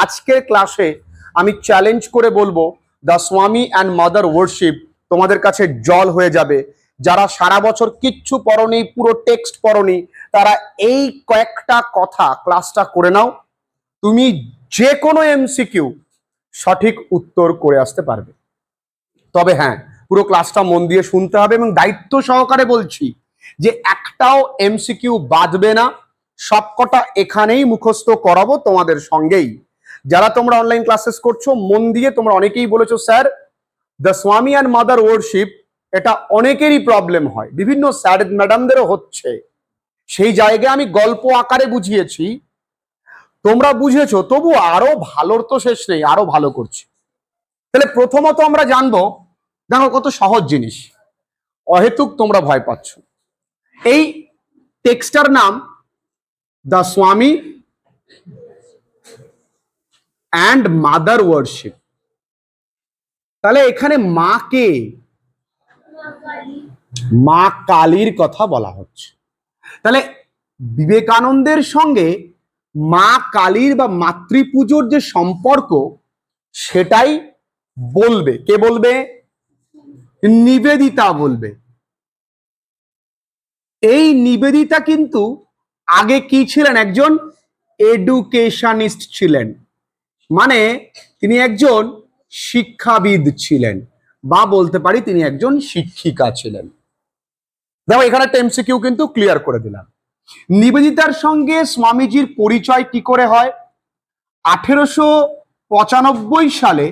আজকের ক্লাসে আমি চ্যালেঞ্জ করে বলবো দ্য স্বামী অ্যান্ড মাদার ওয়ার্শিপ তোমাদের কাছে জল হয়ে যাবে। যারা সারা বছর কিচ্ছু পড়নি, পুরো টেক্সট পড়নি, তারা এই কয়েকটা কথা ক্লাসটা করে নাও, তুমি যে কোনো এমসিকিউ সঠিক উত্তর করে আসতে পারবে। তবে হ্যাঁ, পুরো ক্লাসটা মন দিয়ে শুনতে হবে এবং দায়িত্ব সহকারে বলছি যে একটাও এমসিকিউ বাদবে না, সবকটা এখানেই মুখস্থ করাবো তোমাদের সঙ্গেই। যারা তোমরা অনলাইন ক্লাসেস করছো মন দিয়ে, তোমরা অনেকেই বলেছো স্যার দ্য স্বামী অ্যান্ড মাদার ওয়ার্শিপ এটা অনেকেরই প্রবলেম হয়, বিভিন্ন স্যার ম্যাডামদেরও হচ্ছে। সেই জায়গায় আমি গল্প আকারে বুঝিয়েছি, তোমরা বুঝেছো, তবু আরো ভালোর তো শেষ নেই, আরো ভালো করছি। তাহলে প্রথমত আমরা জানবো, দেখো কত সহজ জিনিস, অহেতুক তোমরা ভয় পাচ্ছ। এই টেক্সটার নাম দ্য স্বামী অ্যান্ড মাদার ওয়ার্শিপ। তাহলে এখানে মা কে? মা কালীর কথা বলা হচ্ছে। তাহলে বিবেকানন্দের সঙ্গে মা কালীর বা মাতৃপুজোর যে সম্পর্ক সেটাই বলবে। কে বলবে? নিবেদিতা বলবে। এই নিবেদিতা কিন্তু আগে কি ছিলেন? একজন এডুকেশনিস্ট ছিলেন, মানে তিনি একজন শিক্ষাবিদ ছিলেন, বা বলতে পারি তিনি একজন শিক্ষিকা ছিলেন। দেখো এখানে এমসিকিউ কিন্তু ক্লিয়ার করে দিলাম। নিবেদিতার সঙ্গে স্বামীজির পরিচয় কি করে হয়? 1895 সালে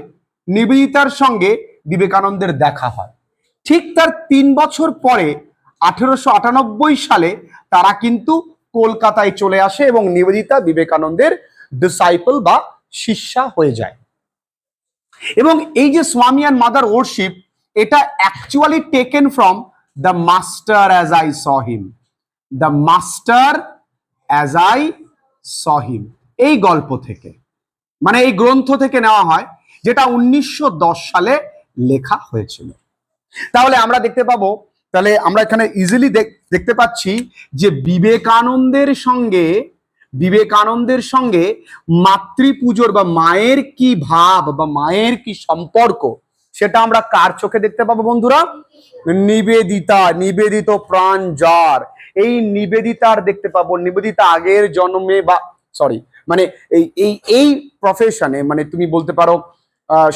নিবেদিতার সঙ্গে বিবেকানন্দের দেখা হয়। ঠিক তার 3 বছর পরে 1898 সালে তারা কিন্তু কলকাতায় চলে আসে এবং নিবেদিতা বিবেকানন্দের ডিসাইপল বা শিষ্যা হয়ে যায়। এবং এই যে স্বামী অ্যান্ড মাদার ওয়ার্শিপ, এটা actually taken from the master as I saw him. The master as I saw him এই গল্প থেকে, মানে এই গ্রন্থ থেকে নেওয়া হয়, যেটা 1910 সালে লেখা হয়েছিল। তাহলে আমরা দেখতে পাবো, তাহলে আমরা এখানে ইজিলি দেখতে পাচ্ছি যে বিবেকানন্দের সঙ্গে মাতৃপুজোর বা মায়ের কি ভাব বা মায়ের কি সম্পর্ক, সেটা আমরা কার চোখে দেখতে পাবো বন্ধুরা? নিবেদিতা, নিবেদিত প্রাণ যার, এই নিবেদিতার দেখতে পাবো। নিবেদিতা আগের জন্মে বা মানে এই প্রফেশনে, মানে তুমি বলতে পারো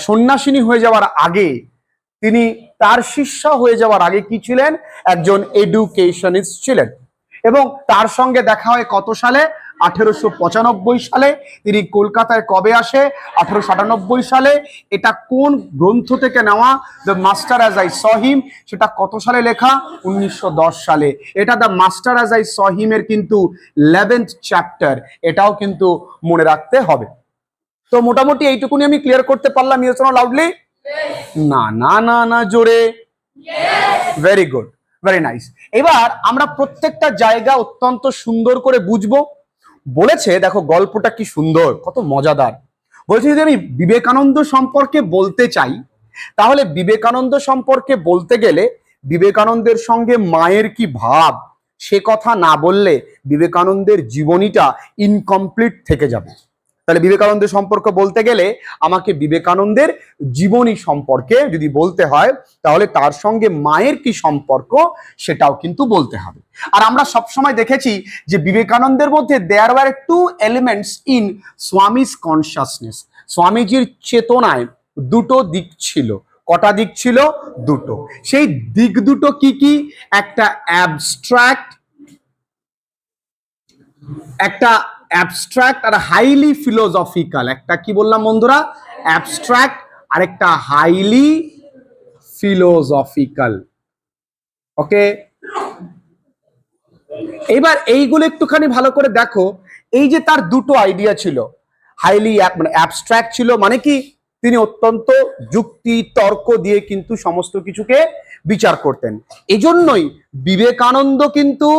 সন্ন্যাসিনী হয়ে যাওয়ার আগে, তিনি তার শিষ্যা হয়ে যাওয়ার আগে কি ছিলেন? একজন এডুকেশনিস্ট ছিলেন। এবং তার সঙ্গে দেখা হয় কত সালে? 1895 সালে। তিনি কলকাতায় কবে আসে? 1898 সালে। এটা কোন গ্রন্থ থেকে নেওয়া? The master as I saw him. সেটা কত সালে লেখা? 1910 সালে। এটা the master as I saw হিমের কিন্তু 11th চ্যাপ্টার, এটাও কিন্তু মনে রাখতে হবে। তো মোটামুটি এইটুকুনি আমি ক্লিয়ার করতে পারলাম। Yes or loudly? না না না না, জোরে। Very good, very nice. এবার আমরা প্রত্যেকটা জায়গা অত্যন্ত সুন্দর করে বুঝবো। বলেছে, দেখো গল্পটা কি সুন্দর, কত মজাদার। বলছে যদি আমি বিবেকানন্দ সম্পর্কে বলতে চাই, তাহলে বিবেকানন্দ সম্পর্কে বলতে গেলে বিবেকানন্দের সঙ্গে মায়ের কি ভাব সে কথা না বললে বিবেকানন্দের জীবনীটা ইনকমপ্লিট থেকে যাবে। তাহলে বিবেকানন্দের সম্পর্ক বলতে গেলে আমাকে বিবেকানন্দের জীবনী সম্পর্কে যদি বলতে হয়, তাহলে তার সঙ্গে মায়ের কি সম্পর্ক সেটাও কিন্তু বলতে হবে। আর আমরা সবসময় দেখেছি যে বিবেকানন্দের মধ্যে there were 2 elements in Swamiji's consciousness. স্বামীজির চেতনায় দুটো দিক ছিল। কটা দিক ছিল? দুটো। সেই দিক দুটো কি কি? একটা অ্যাবস্ট্রাক্ট আর হাইলি ফিলোসফিক্যাল। একটা কি বললাম বন্ধুরা? অ্যাবস্ট্রাক্ট আর একটা হাইলি ফিলোসফিক্যাল। ওকে, এবার এইগুলো একটুখানি ভালো করে দেখো। এই যে তার দুটো আইডিয়া ছিল, হাইলি মানে অ্যাবস্ট্রাক্ট ছিল, মানে কি তিনি অত্যন্ত যুক্তি তর্ক দিয়ে কিন্তু সমস্ত কিছুকে বিচার করতেন। এজন্যই বিবেকানন্দ কিন্তু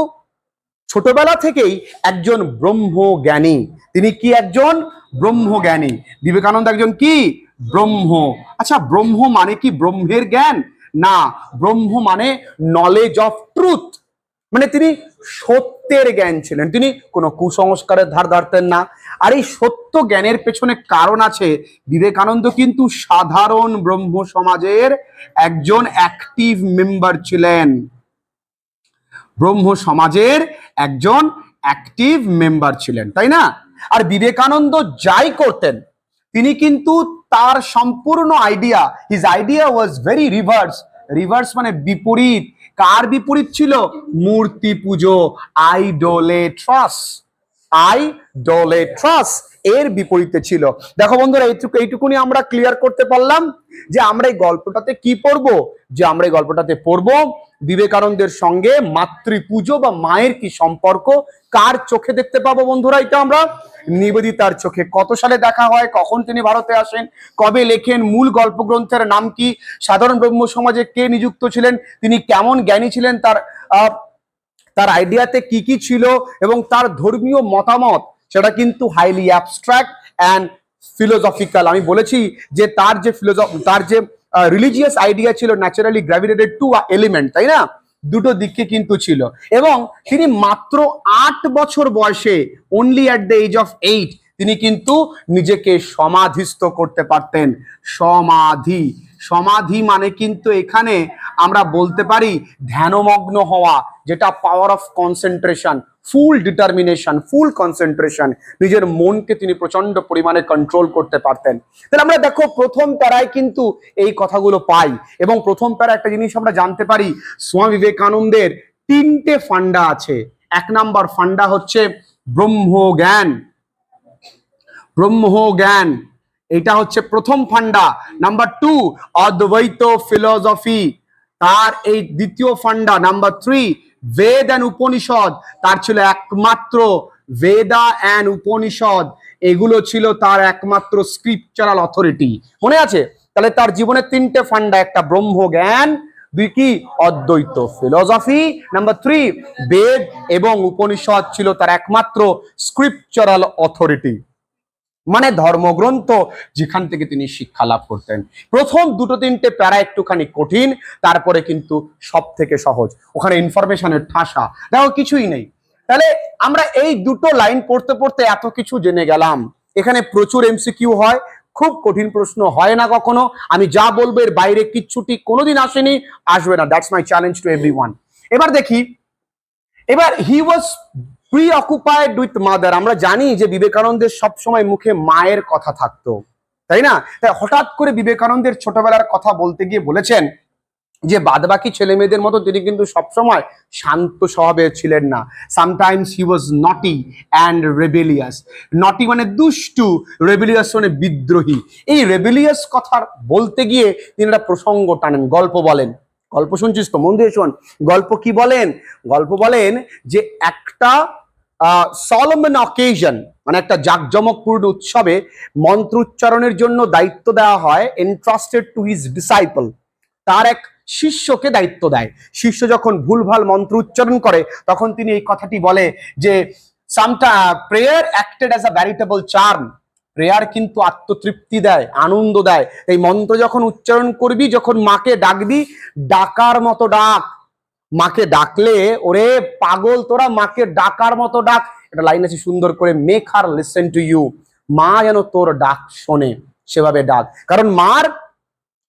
ছোটবেলা থেকেই একজন ব্রহ্মজ্ঞানী। তিনি কি? একজন ব্রহ্মজ্ঞানী। বিবেকানন্দ একজন কি? ব্রহ্ম। আচ্ছা, ব্রহ্ম মানে কি ব্রহ্মের জ্ঞান? না, ব্রহ্ম মানে নলেজ অফ ট্রুথ, মানে তিনি সত্য সত্যের জ্ঞান ছিলেন, তিনি কোনো কুসংস্কারের ধার ধারতেন না। আর এই সত্য জ্ঞানের পেছনে কারণ আছে, বিবেকানন্দ কিন্তু সাধারণ ব্রহ্ম সমাজের একজন অ্যাক্টিভ মেম্বার ছিলেন, ব্রহ্ম সমাজের একজন অ্যাক্টিভ মেম্বার ছিলেন, তাই না? আর বিবেকানন্দ যাই করতেন তিনি কিন্তু তার সম্পূর্ণ idea, his idea was very reverse. Reverse মানে বিপরীত। কার বিপরীত ছিল? মূর্তি পুজো, আইডোলেট্রাস, আইডোলেট্রাস এর বিপরীতে ছিল। দেখো বন্ধুরা, এইটুকুনি আমরা ক্লিয়ার করতে পারলাম যে আমরা এই গল্পটাতে কি পড়বো, যে আমরা এই গল্পটাতে পড়বো বিবেকানন্দের সঙ্গে মাতৃপুজো বা মায়ের কি সম্পর্ক, কার চোখে দেখতে পাবো বন্ধুরা? এটা আমরা নিবেদিতার চোখে। কত সালে দেখা হয়, কখন তিনি ভারতে আসেন, কবে লেখেন, মূল গল্প গ্রন্থের নাম কি, সাধারণ ব্রহ্ম সমাজে কে নিযুক্ত ছিলেন, তিনি কেমন জ্ঞানী ছিলেন, তার আইডিয়াতে কি কি ছিল এবং তার ধর্মীয় মতামত, সেটা কিন্তু হাইলি অ্যাবস্ট্রাক্ট অ্যান্ড ফিলোসফিক্যাল। আমি বলেছি যে তার যে রিলিজিয়াস আইডিয়া ছিল ন্যাচারালি গ্র্যাভিটেটেড টু এলিমেন্ট, তাই না? দুটো দিকে কিন্তু ছিল। এবং তিনি মাত্র 8 বছর বয়সে, only at the age of 8, তিনি কিন্তু নিজেকে সমাধিস্থ করতে পারতেন। সমাধি, সমাধি মানে কিন্তু এখানে আমরা বলতে পারি ধ্যানমগ্ন হওয়া, যেটা power of concentration, full determination, full concentration. নিজের মনকে তিনি প্রচন্ড পরিমাণে কন্ট্রোল করতে পারতেন। তাহলে আমরা দেখো প্রথম প্যারায় কিন্তু এই কথাগুলো পাই। এবং প্রথম প্যারা একটা জিনিস আমরা জানতে পারি, স্বামী বিবেকানন্দের 3টে ফান্ডা আছে। 1 নাম্বার ফান্ডা হচ্ছে ব্রহ্মজ্ঞান, ব্রহ্মজ্ঞান, এটা হচ্ছে প্রথম ফান্ডা। নাম্বার 2 অদ্বৈত ফিলোসফি, তার এই দ্বিতীয় ফান্ডা। নাম্বার 3 বেদ অ্যান্ড উপনিষদ, তার ছিল একমাত্র বেদা অ্যান্ড উপনিষদ, এগুলো ছিল তার একমাত্র স্ক্রিপচারাল অথরিটি। মনে আছে? তাহলে তার জীবনের 3টে ফান্ডা, একটা ব্রহ্মজ্ঞান, 2 কি অদ্বৈত ফিলোসফি, নাম্বার 3 বেদ এবং উপনিষদ ছিল তার একমাত্র স্ক্রিপচারাল অথরিটি, মানে ধর্মগ্রন্থ যেখান থেকে তিনি শিক্ষা লাভ করতেন। প্রথম 2-3টে প্যারা একটুখানি কঠিন, তারপরে কিন্তু সব থেকে সহজ, ওখানে ইনফরমেশনের ঠাসা, দেখো কিছুই নেই। তাহলে আমরা এই দুটো লাইন পড়তে পড়তে এত কিছু জেনে গেলাম। এখানে প্রচুর এমসিকিউ হয়, খুব কঠিন প্রশ্ন হয় না কখনো। আমি যা বলবো এর বাইরে কিচ্ছুটি কোনোদিন আসেনি, আসবে না। That's my challenge to everyone. এবার দেখি, এবার হি ওয়াজ প্রিঅকুপাইড উইথ মাদার। আমরা জানি যে বিবেকানন্দের সবসময় মুখে মায়ের কথা থাকতো, তাই না? তাই হঠাৎ করে বিবেকানন্দের ছোটবেলার কথা বলতে গিয়ে বলেছেন যে বাদবাকি ছেলে মেয়েদের মতো তিনি কিন্তু সবসময় শান্ত স্বভাবের ছিলেন না। সামটাইমস হি ওয়াজ নটি অ্যান্ড রেবেলিয়াস। নটি মানে দুষ্টু, রেবেলিয়াস মানে বিদ্রোহী। এই রেবেলিয়াস কথা বলতে গিয়ে তিনি একটা প্রসঙ্গ টানেন, গল্প বলেন। গল্প শুনছিস তো? মন দিয়ে শোন। গল্প কি বলেন? গল্প বলেন যে একটা সলমন অকেশন, মানে একটা জাঁকজমকপূর্ণ উৎসবে মন্ত্র উচ্চারণের জন্য দায়িত্ব দেওয়া হয়, এন্ট্রাস্টেড টু হিজ ডিসাইপল। তার এক শিষ্যকে দায়িত্ব দেয়। শিষ্য যখন ভুলভাল মন্ত্র উচ্চারণ করে তখন তিনি এই কথাটি বলে যে prayer acted as a veritable charm. Prayer কিন্তু আত্মতৃপ্তি দেয়, আনন্দ দেয়। এই মন্ত্র যখন উচ্চারণ করবি, যখন মাকে ডাকবি, ডাকার মতো ডাক। মাকে ডাকলে, ওরে পাগল তোরা, মাকে ডাকার মতো ডাক। একটা লাইন আছে সুন্দর করে, make her listen to you. মা যেন তোর ডাক শোনে, সেভাবে ডাক। কারণ মার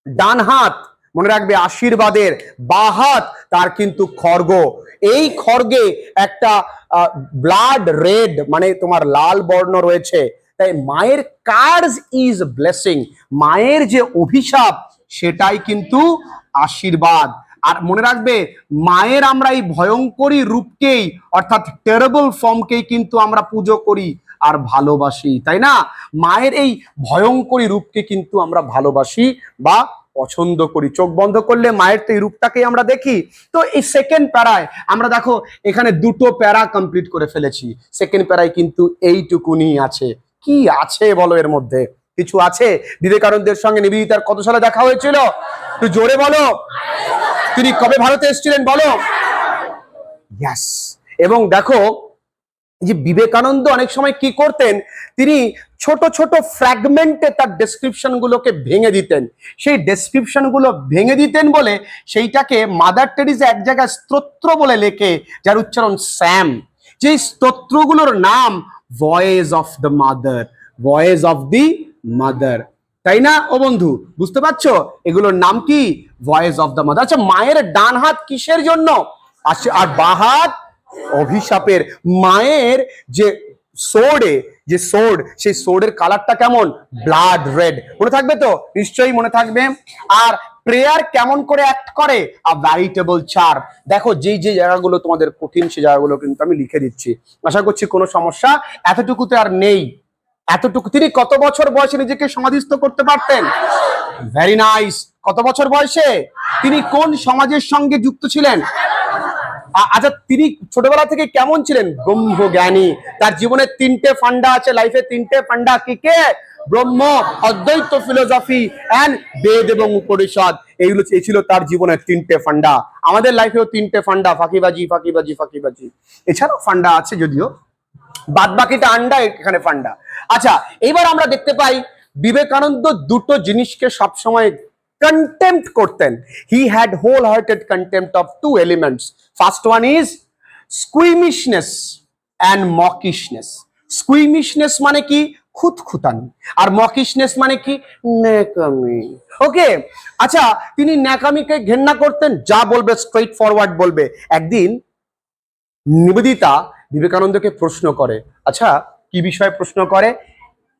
ডান হাত, মনে রাখবে, আশীর্বাদের, বা হাত তার কিন্তু খড়গ। এই খড়গে একটা ব্লাড রেড, মানে তোমার লাল বর্ণ রয়েছে। তাই মায়ের কার্স ইজ ব্লেসিং, মায়ের যে অভিশাপ সেটাই কিন্তু আশীর্বাদ। আর মনে রাখবে, মায়ের আমরা এই ভয়ঙ্করী রূপকেই, অর্থাৎ টেরেবল ফর্মকেই কিন্তু আমরা পুজো করি আর ভালোবাসি, তাই না? মায়ের এই ভয়ঙ্করী রূপকে কিন্তু আমরা ভালোবাসি বা পছন্দ করি। চোখ বন্ধ করলে মায়ের তো এই রূপটাকেই আমরা দেখি। তো এই সেকেন্ড প্যারায় আমরা দেখো এখানে 2টো প্যারা কমপ্লিট করে ফেলেছি। সেকেন্ড প্যারায় কিন্তু এইটুকুনি আছে। কি আছে বলো এর মধ্যে? কিছু আছে? বিবেকানন্দের সঙ্গে নিবেদিতার কত সালে দেখা হয়েছিল? একটু জোরে বলো। তিনি কবে ভারতে এসেছিলেন বলো? ইয়েস। এবং দেখো যে বিবেকানন্দ অনেক সময় কি করতেন, তিনি ছোট ছোট ফ্র্যাগমেন্টে তার ডেসক্রিপশন গুলোকে ভেঙে দিতেন। সেই ডেসক্রিপশন গুলো ভেঙে দিতেন বলে সেইটাকে মাদার টেরিজা এক জায়গায় স্তোত্র বলে লেখে, যার উচ্চারণ স্যাম। যে স্তোত্রগুলোর নাম voice of the mother, voice of the mother, তাই না ও বন্ধু? বুঝতে পারছো এগুলোর নাম কি? Voice of the mother. আচ্ছা, মায়ের ডান হাত কিসের জন্য আর বাঁ হাত অভিশাপের। মায়ের যে সোর্ডে, যে সোর্ড, সেই সোর্ডের কালারটা কেমন? Blood red. মনে থাকবে তো? নিশ্চয়ই মনে থাকবে। আর প্রেয়ার কেমন করে অ্যাক্ট করে? আ ভ্যারিটেবল চার। দেখো যেই যে জায়গাগুলো তোমাদের কঠিন, সেই জায়গাগুলো কিন্তু আমি লিখে দিচ্ছি। আশা করছি কোনো সমস্যা এতটুকুতে আর নেই। এতটুকু। তিনি কত বছর বয়সে নিজেকে সমাধিস্থ করতে পারতেন? Very nice. কত বছর বয়সে? তিনি কোন সমাজের সঙ্গে যুক্ত ছিলেন? আচ্ছা, তিনি ছোটবেলা থেকে কেমন ছিলেন? ব্রহ্মজ্ঞানী। তার জীবনে তিনটে ফান্ডা আছে, লাইফে তিনটে ফান্ডা। কি কে? ব্রহ্ম, অদ্বৈত ফিলোসফি এন্ড বেদ এবং উপনিষদ। এইগুলো ছিল তার জীবনের তিনটে ফান্ডা। আমাদের লাইফেও তিনটে ফান্ডা, ফাঁকিবাজি ফাঁকিবাজি ফাঁকিবাজি। এছাড়াও ফান্ডা আছে যদিও, বাদ বাকিটা আন্ডা, এখানে ফান্ডা। আচ্ছা, এবার আমরা দেখতে পাই বিবেকানন্দ দুটো জিনিসকে সবসময় কন্টেম্প্ট করতেন। He had whole hearted contempt of two elements. First one is squeamishness and mawkishness. Squeamishness মানে কি? খুঁতখুঁতানি। আর মকিশনেস মানে কি? ন্যাকামি। ওকে, আচ্ছা, তিনি ন্যাকামিকে ঘেন্না করতেন, যা বলবে স্ট্রেইট ফরওয়ার্ড বলবে। একদিন নিবেদিতা বিবেকানন্দকে প্রশ্ন করে, আচ্ছা কি বিষয়ে প্রশ্ন করে?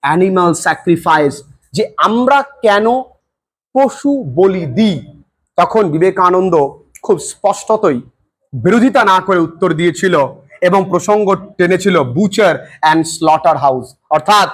অ্যানিমাল স্যাক্রিফাইস, যে আমরা কেন পশু বলি দিই। তখন বিবেকানন্দ খুব স্পষ্টতই বিরোধিতা না করে উত্তর দিয়েছিল এবং প্রসঙ্গ টেনেছিল বুচার অ্যান্ড স্লটার হাউস, অর্থাৎ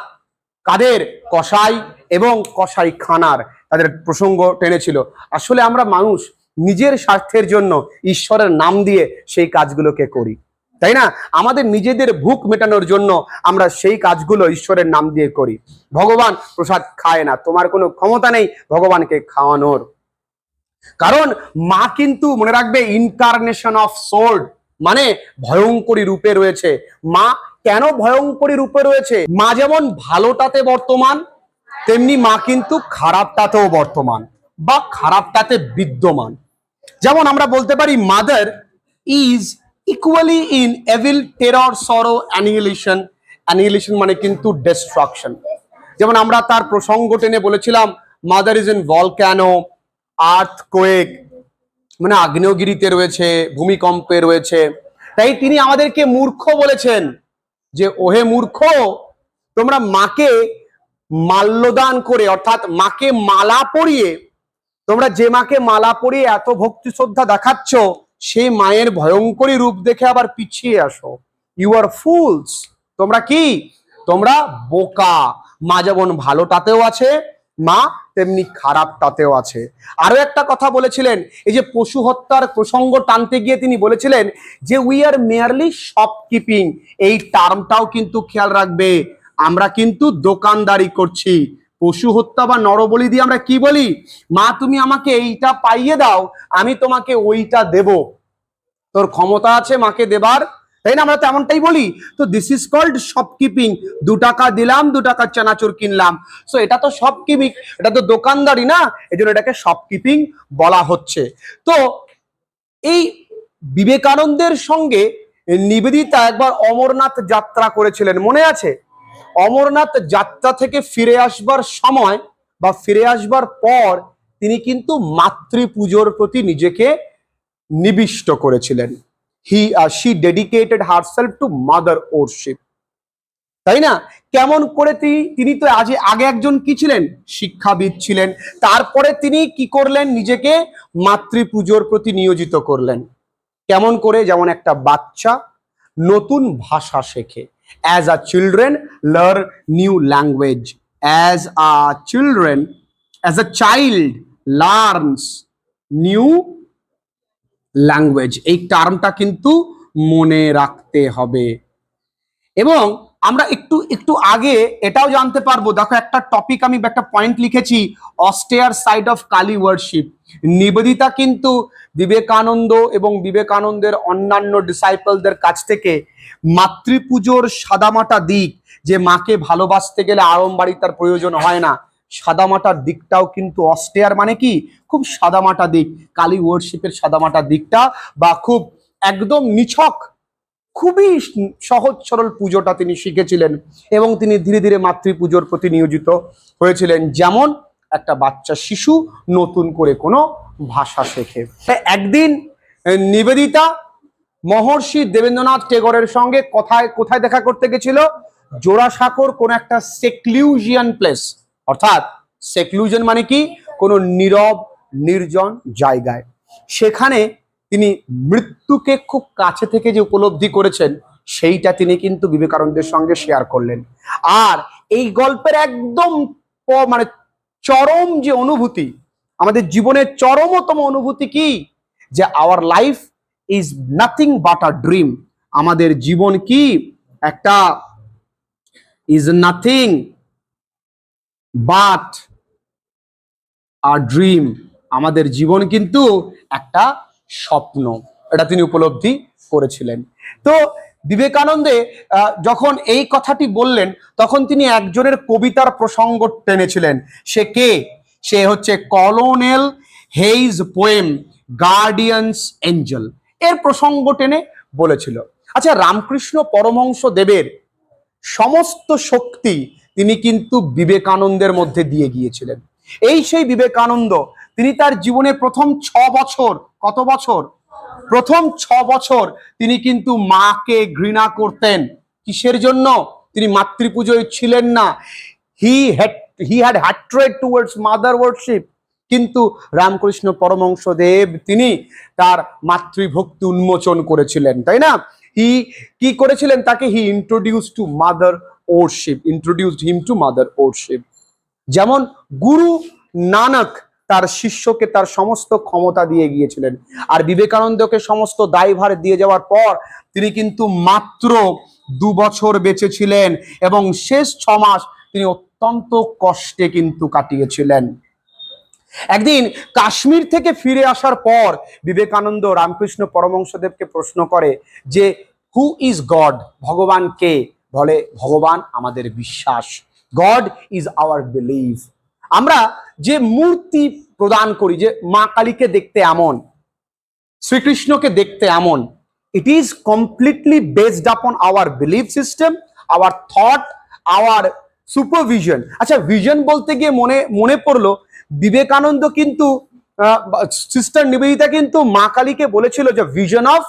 কাদের? কসাই এবং কসাই খানার, তাদের প্রসঙ্গ টেনেছিল। আসলে আমরা মানুষ নিজের স্বার্থের জন্য ঈশ্বরের নাম দিয়ে সেই কাজগুলোকে করি, তাই না? আমাদের নিজেদের ভুক মেটানোর জন্য আমরা সেই কাজগুলো ঈশ্বরের নাম দিয়ে করি। ভগবান প্রসাদ খায় না, তোমার কোনো ক্ষমতা নেই ভগবানকে খাওয়ানোর। কারণ মা কিন্তু, মনে রাখবে, ইনকারনেশন অফ সোর্ড, মানে ভয়ঙ্করী রূপে রয়েছে। মা কেন ভয়ঙ্করী রূপে রয়েছে? মা যেমন ভালোটাতে বর্তমান, তেমনি মা কিন্তু খারাপটাতেও বর্তমান বা খারাপটাতে বিদ্যমান। যেমন আমরা বলতে পারি mother is equally in evil, terror, সরো, অ্যানিহিলেশন। অ্যানিহিলেশন মানে কিন্তু ডিস্ট্রাকশন। যেমন আমরা তার প্রসঙ্গ টেনে বলেছিলাম mother is in volcano, earthquake, মানে আগ্নেয়গিরিতে রয়েছে, ভূমিকম্পে রয়েছে। তাই তিনি আমাদেরকে মূর্খ বলেছেন যে ওহে মূর্খ, তোমরা মাকে মাল্যদান করে, অর্থাৎ মাকে মালা পরিয়ে, তোমরা যে মাকে মালা পরিয়ে এত ভক্তি শ্রদ্ধা দেখাচ্ছ, সেই মায়ের ভয়ঙ্করী রূপ দেখে আবার পিছিয়ে আসো। You are fools. তোমরা কি? তোমরা বোকা। মা যেমন ভালোটাতেও আছে, মা তেমনি খারাপটাতেও আছে। আরো একটা কথা বলেছিলেন, এই যে পশু হত্যার প্রসঙ্গ টানতে গিয়ে তিনি বলেছিলেন যে উই আর মেয়ারলি শপকিপিং। এই টার্মটাও কিন্তু খেয়াল রাখবে, আমরা কিন্তু দোকানদারি করছি। পশু হত্যা বা নরবলি দিয়ে আমরা কি বলি? মা তুমি আমাকে এইটা পাইয়ে দাও, আমি তোমাকে ওইটা দেব। তোর ক্ষমতা আছে মাকে দেবার, তাই না? আমরা তো এমনটাই বলি। তো দিস ইজ কল্ড শপকিপিং। 2 টাকা দিলাম, 2 টাকার চানাচুর কিনলাম। সো এটা তো শপকিপিং, এটা তো দোকানদারি না, এই জন্য এটাকে শপকিপিং বলা হচ্ছে। তো এই বিবেকানন্দের সঙ্গে নিবেদিতা একবার অমরনাথ যাত্রা করেছিলেন, মনে আছে? অমরনাথ যাত্রা থেকে ফিরে আসবার সময় বা ফিরে আসবার পর তিনি কিন্তু মাতৃপুজোর প্রতি নিজেকে নিবিষ্ট করেছিলেন। she dedicated herself to mother worship, তাই না? কেমন করে তিনি তো আগে একজন কি ছিলেন? শিক্ষাবিদ ছিলেন। তারপরে তিনি কি করলেন? নিজেকে মাতৃপুজোর প্রতি নিয়োজিত করলেন। কেমন করে? যেমন একটা বাচ্চা নতুন ভাষা শেখে। As a children learn new language, as a children, as a child learns new language. এই টার্মটা কিন্তু মনে রাখতে হবে। এবং আমরা একটু একটু আগে এটাও জানতে পারবো, দেখো একটা টপিক, আমি একটা পয়েন্ট লিখেছি, অস্টেয়ার side of Kali worship. Nivedita কিন্তু বিবেকানন্দ এবং বিবেকানন্দের অন্যান্য ডিসাইপলদের কাছ থেকে মাতৃপুজোর সাদামাটা দিক, যে মাকে ভালোবাসতে গেলে আড়ম্বারিতার প্রয়োজন হয় না, সাদামাটার দিকটাও কিন্তু অস্টেয়ার মানে কি খুব সাদামাটা দিক, কালী ওয়ার্শিপের সাদামাটা দিকটা, বা খুব একদম নিছক খুবই সহজ সরল পুজোটা তিনি শিখেছিলেন এবং তিনি ধীরে ধীরে মাতৃপুজোর প্রতি নিয়োজিত হয়েছিলেন, যেমন একটা বাচ্চা শিশু নতুন করে কোনো ভাষা শেখে। একদিন নিবেদিতা মহর্ষি দেবেন্দ্রনাথ টেগোরের সঙ্গে কোথায় দেখা করতে গেছিল? জোড়াসাঁকোর কোন একটা সেক্লুজিয়ান প্লেস, অর্থাৎ সেক্লুজন মানে কি? কোনো নীরব নির্জন জায়গায়। সেখানে তিনি মৃত্যুকে খুব কাছে থেকে যে উপলব্ধি করেছেন সেইটা তিনি কিন্তু বিবেকানন্দের সঙ্গে শেয়ার করলেন। আর এই গল্পের একদম মানে চরম যে অনুভূতি, আমাদের জীবনের চরমতম অনুভূতি কি? যে our life is nothing but a dream. আমাদের জীবন কি একটা is nothing but a dream. আমাদের জীবন কিন্তু একটা স্বপ্ন, এটা তিনি উপলব্ধি করেছিলেন। তো বিবেকানন্দে যখন এই কথাটি বললেন তখন তিনি একজনের কবিতার প্রসঙ্গ টেনেছিলেন। সে কে? সে হচ্ছে কলোনেল হেইজ পোয়েম গার্ডিয়ানস এঞ্জেল, এর প্রসঙ্গ টেনে বলেছিল। আচ্ছা, রামকৃষ্ণ পরমহংস দেবের সমস্ত শক্তি তিনি কিন্তু বিবেকানন্দের মধ্যে দিয়ে গিয়েছিলেন। এই সেই বিবেকানন্দ, তিনি তার জীবনে প্রথম 6 বছর, কত বছর? প্রথম 6 বছর তিনি কিন্তু মাকে ঘৃণা করতেন। কিসের জন্য? তিনি মাতৃপুজোয় ছিলেন না। He had হ্যাট্রেড towards mother worship. কিন্তু রামকৃষ্ণ পরমহংস দেব তিনি তার মাতৃভক্তি উন্মোচন করেছিলেন, তাই না? কি করেছিলেন? তাকে he introduced to mother worship, introduced him to mother worship. যেমন গুরু নানক তার শিষ্যকে তার সমস্ত ক্ষমতা দিয়ে গিয়েছিলেন, আর বিবেকানন্দকে সমস্ত দায়ভার দিয়ে যাওয়ার পর তিনি কিন্তু মাত্র 2 বছর বেঁচে ছিলেন এবং শেষ 6 মাস তিনি অত্যন্ত কষ্টে কিন্তু কাটিয়েছিলেন। একদিন কাশ্মীর থেকে ফিরে আসার পর বিবেকানন্দ রামকৃষ্ণ পরমহংসদেবকে প্রশ্ন করে যে হু ইজ গড? ভগবান কে? বলে ভগবান আমাদের বিশ্বাস। God is our believe. আমরা যে মূর্তি প্রদান করি, যে মা কালীকে দেখতে এমন, শ্রীকৃষ্ণকে দেখতে এমন, it is completely based upon our belief system, our thought, our supervision. আচ্ছা, ভিশন বলতে গিয়ে মনে পড়লো বিবেকানন্দ কিন্তু সিস্টার নিবেদিতা কিন্তু মা কালীকে বলেছিল যে ভিশন অফ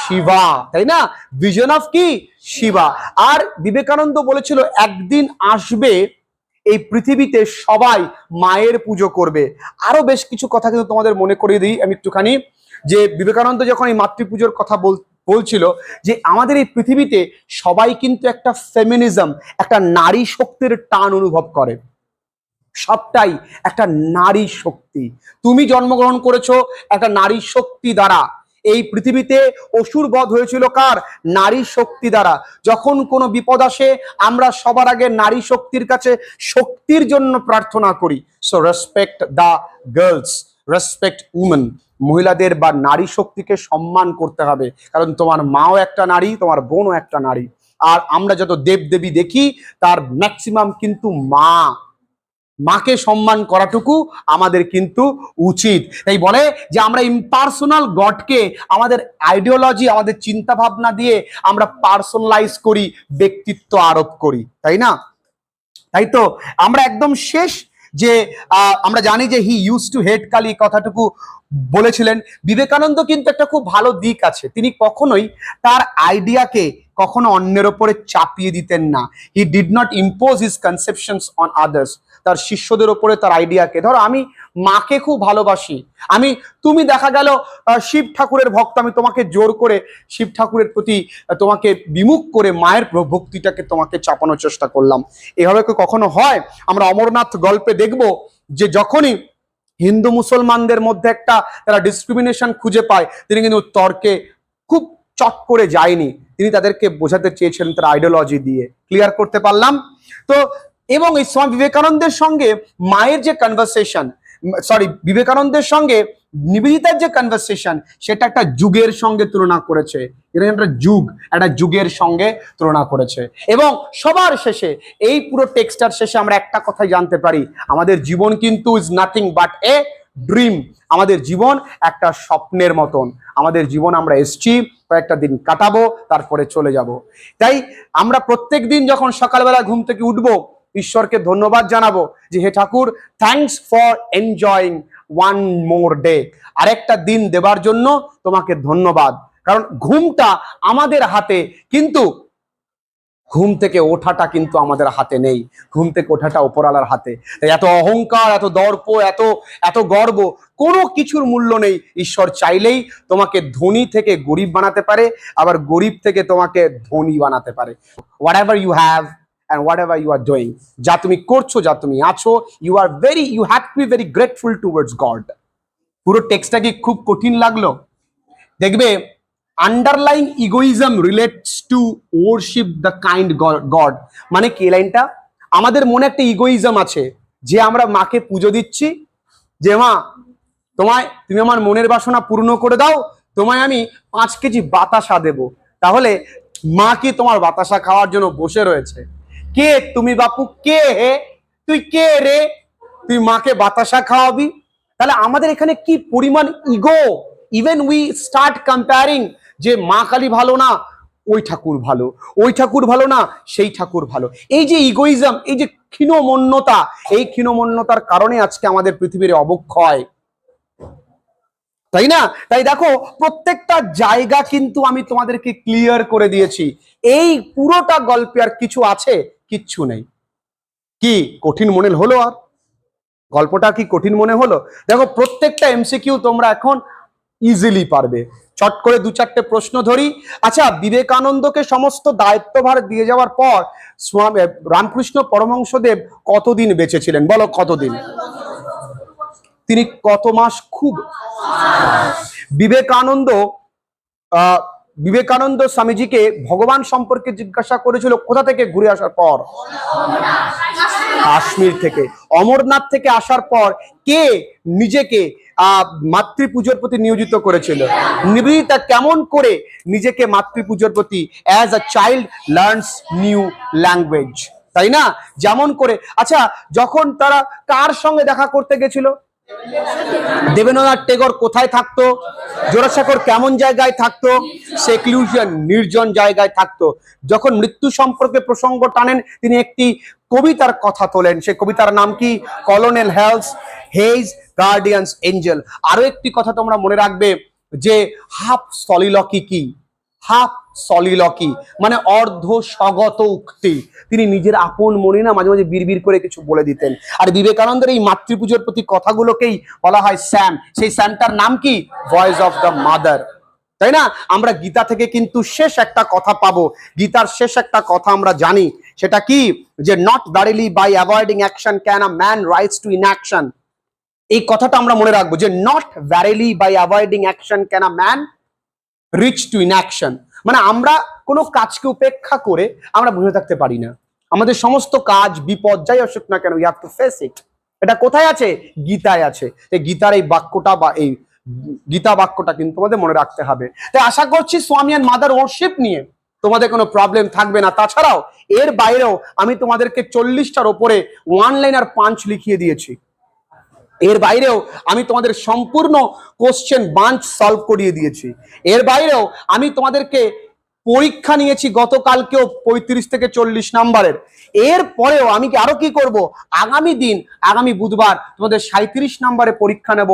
শিবা, তাই না? ভিশন অফ কি? শিবা। আর বিবেকানন্দ বলেছিল একদিন আসবে এই পৃথিবীতে সবাই মায়ের পুজো করবে। আরো বেশ কিছু কথা কিন্তু তোমাদের মনে করিয়ে দিই আমি একটুখানি, যে বিবেকানন্দ যখন এই মাতৃপুজোর কথা বলছিল যে আমাদের এই পৃথিবীতে সবাই কিন্তু একটা ফেমিনিজম, একটা নারী শক্তির টান অনুভব করে। সবটাই একটা নারী শক্তি। তুমি জন্মগ্রহণ করেছো একটা নারী শক্তি দ্বারা। এই পৃথিবীতে অসুর বধ হয়েছিল কার? নারী শক্তি দ্বারা। যখন কোনো বিপদ আসে আমরা সবার আগে নারী শক্তির কাছে শক্তির জন্য প্রার্থনা করি। So respect the girls, respect women. মহিলাদের বা নারী শক্তিকে সম্মান করতে হবে, কারণ তোমার মাও একটা নারী, তোমার বোনও একটা নারী। আর আমরা যত দেবদেবী দেখি তার ম্যাক্সিমাম কিন্তু মাকে সম্মান করাটুকু আমাদের কিন্তু উচিত। তাই বলে যে আমরা ইম্পার্সোনাল গডকে আমাদের আইডিওলজি, আমাদের চিন্তা ভাবনা দিয়ে আমরা পার্সোনালাইজ করি, ব্যক্তিত্ব আরোপ করি, তাই না? তাই তো আমরা একদম শেষ যে আমরা জানি যে he use to hate Kali, কথাটুকু বলেছিলেন। বিবেকানন্দ কিন্তু একটা খুব ভালো দিক আছে, তিনি কখনোই তার আইডিয়াকে কখনো অন্যের ওপরে চাপিয়ে দিতেন না। He did not impose his conceptions on others. তার শিষ্যদের ওপরে তার আইডিয়াকে, ধরো আমি মাকে খুব ভালোবাসি, তুমি দেখা গেল শিব ঠাকুরের ভক্ত, আমি তোমাকে জোর করে শিব ঠাকুরের প্রতি তোমাকে বিমুখ করে মায়ের ভক্তিটাকে তোমাকে চাপানোর চেষ্টা করলাম। এভাবে কখনো হয়? আমরা অমরনাথ গল্পে দেখব যে যখনই হিন্দু মুসলমানদের মধ্যে একটা তারা ডিসক্রিমিনেশন খুঁজে পায়, তিনি কিন্তু তর্কে খুব চট করে যায়নি, তিনি তাদেরকে বোঝাতে চেয়েছিলেন তার আইডিওলজি দিয়ে। ক্লিয়ার করতে পারলাম তো? এবং এই স্বামী বিবেকানন্দের সঙ্গে মায়ের যে কনভারসেশন, বিবেকানন্দের সঙ্গে নিবেদিতার যে কনভারসেশন, সেটা একটা যুগের সঙ্গে তুলনা করেছে। এটা একটা যুগের সঙ্গে তুলনা করেছে। এবং সবার শেষে এই পুরো টেক্সটার শেষে আমরা একটা কথাই জানতে পারি, আমাদের জীবন কিন্তু is nothing but a dream. আমাদের জীবন একটা স্বপ্নের মতন। আমাদের জীবন আমরা এসছি, কয়েকটা দিন কাটাবো, তারপরে চলে যাব। তাই আমরা প্রত্যেক দিন যখন সকালবেলা ঘুম থেকে উঠবো, ঈশ্বরকে ধন্যবাদ জানাবো যে হে ঠাকুর, thanks for enjoying one more day. আরেকটা দিন দেবার জন্য তোমাকে ধন্যবাদ। কারণ ঘুমটা আমাদের হাতে, কিন্তু ঘুম থেকে ওঠাটা কিন্তু আমাদের হাতে নেই। ঘুম থেকে ওঠাটা উপরওয়ালার হাতে। তাই এত অহংকার, এত দর্প, এত এত গর্ব, কোনো কিছুর মূল্য নেই। ঈশ্বর চাইলেই তোমাকে ধনী থেকে গরিব বানাতে পারে, আবার গরিব থেকে তোমাকে ধনী বানাতে পারে। Whatever you have and whatever you are doing, যা তুমি করছো, যা তুমি আছো, you have to be very grateful towards God. পুরো টেক্সটটা কি খুব কঠিন লাগলো? দেখবে, underlying egoism relates to worship the kind God. মানে কি লাইনটা? আমাদের মনে একটা ইগোইজম আছে যে আমরা মাকে পুজো দিচ্ছি, যে মা তুমি আমার মনের বাসনা পূর্ণ করে দাও, তোমায় আমি 5 কেজি বাতাসা দেব। তাহলে মা কি তোমার বাতাসা খাওয়ার জন্য বসে রয়েছে? কে তুমি বাপু? কে হে তুই? কে রে তুই মাকে বাতাসা খাওয়াবি? তাহলে আমাদের এখানে কি পরিমাণ ego! Even we start comparing, যে মা কালী ভালো না, ওই ঠাকুর ভালো, ওই ঠাকুর ভালো না, সেই ঠাকুর ভালো। এই যে ইগোইজম, এই যে ক্ষীণমন্যতা, এই ক্ষীণমন্যতার কারণে আজকে আমাদের পৃথিবীর অবক্ষয়, তাই না? তাই দেখো, প্রত্যেকটা জায়গা কিন্তু আমি তোমাদেরকে ক্লিয়ার করে দিয়েছি। এই পুরোটা গল্পে আর কিছু আছে? কিচ্ছু নেই। কি কঠিন মনে হলো? আর গল্পটা কি কঠিন মনে হলো? দেখো, প্রত্যেকটা এমসিকিউ তোমরা এখন ইজিলি পারবে। চট করে 2-4টে প্রশ্ন ধরি। আচ্ছা, বিবেকানন্দকে সমস্ত দায়িত্বভার দিয়ে যাওয়ার পর স্বামী রামকৃষ্ণ পরমহংসদেব কতদিন বেঁচে ছিলেন? বলো, কতদিন? তিনি কত মাস? খুব। বিবেকানন্দ বিবেকানন্দ স্বামীজিকে ভগবান সম্পর্কে জিজ্ঞাসা করেছিল কোথা থেকে ঘুরে আসার পর? কাশ্মীর থেকে। অমরনাথ থেকে আসার পর কে নিজেকে মাতৃপুজোর প্রতি নিয়োজিত করেছিল? নিবেদিতা কেমন করে নিজেকে মাতৃপুজোর প্রতি, as a child learns new language, তাই না? যেমন করে। আচ্ছা, যখন তারা কার সঙ্গে দেখা করতে গেছিল? দেবেন্দ্রনাথ টেগোর কোথায় থাকতো? জোড়াসাঁকোর কেমন জায়গায় থাকতো? সেক্লুশন, নির্জন জায়গায় থাকতো। যখন মৃত্যু সম্পর্কে প্রসঙ্গ টানেন, তিনি একটি কবিতার কথা তোলেন। সেই কবিতার নাম কি? Colonel Hay's guardian's angel. আরো একটি কথা তোমরা মনে রাখবে, যে হাফ সলিলকি কি? হাফ সলিলকি মানে অর্ধ স্বগত উক্তি। তিনি নিজের আপন মনে না মাঝে মাঝে বিড়বিড় করে কিছু বলে দিতেন। আর বিবেকানন্দের এই মাতৃপুজোর প্রতি কথাগুলোকেই বলা হয় স্যাম। সেই স্যামটার নাম কি? ভয়েস অফ দ্য মাদার, তাই না? আমরা গীতা থেকে কিন্তু শেষ একটা কথা পাবো। গীতার শেষ একটা কথা আমরা জানি, সেটা কি? যে not verily by avoiding action can a man rise to inaction. এই কথাটা আমরা মনে রাখবো, যে not verily by avoiding action can a man reach to inaction. মানে আমরা কোনো কাজকে উপেক্ষা করে আমরা বসে থাকতে পারি না। আমাদের সমস্ত কাজ, বিপদ যাই আসুক না কেন, you have to face it. এটা কোথায় আছে? গীতায় আছে। এই গীতার এই বাক্যটা বা এই গীতা বাক্যটা কিন্তু তোমাদের মনে রাখতে হবে। তাই আশা করছি স্বামী অ্যান্ড মাদার ওয়ারশিপ নিয়ে তোমাদের কোনো প্রবলেম থাকবে না। তাছাড়াও এর বাইরেও আমি তোমাদেরকে 40টার ওপরে ওয়ান লাইনার পাঞ্চ লিখিয়ে দিয়েছি। এর বাইরেও আমি তোমাদের সম্পূর্ণ কোশ্চেন বাঞ্চ সলভ করিয়ে দিয়েছি। এর বাইরেও আমি তোমাদেরকে পরীক্ষা নিয়েছি গতকালকেও 35 থেকে 40 নাম্বারের। এর পরেও আমি আরো কি করব? আগামী বুধবার তোমাদের 37 নাম্বারে পরীক্ষা নেব।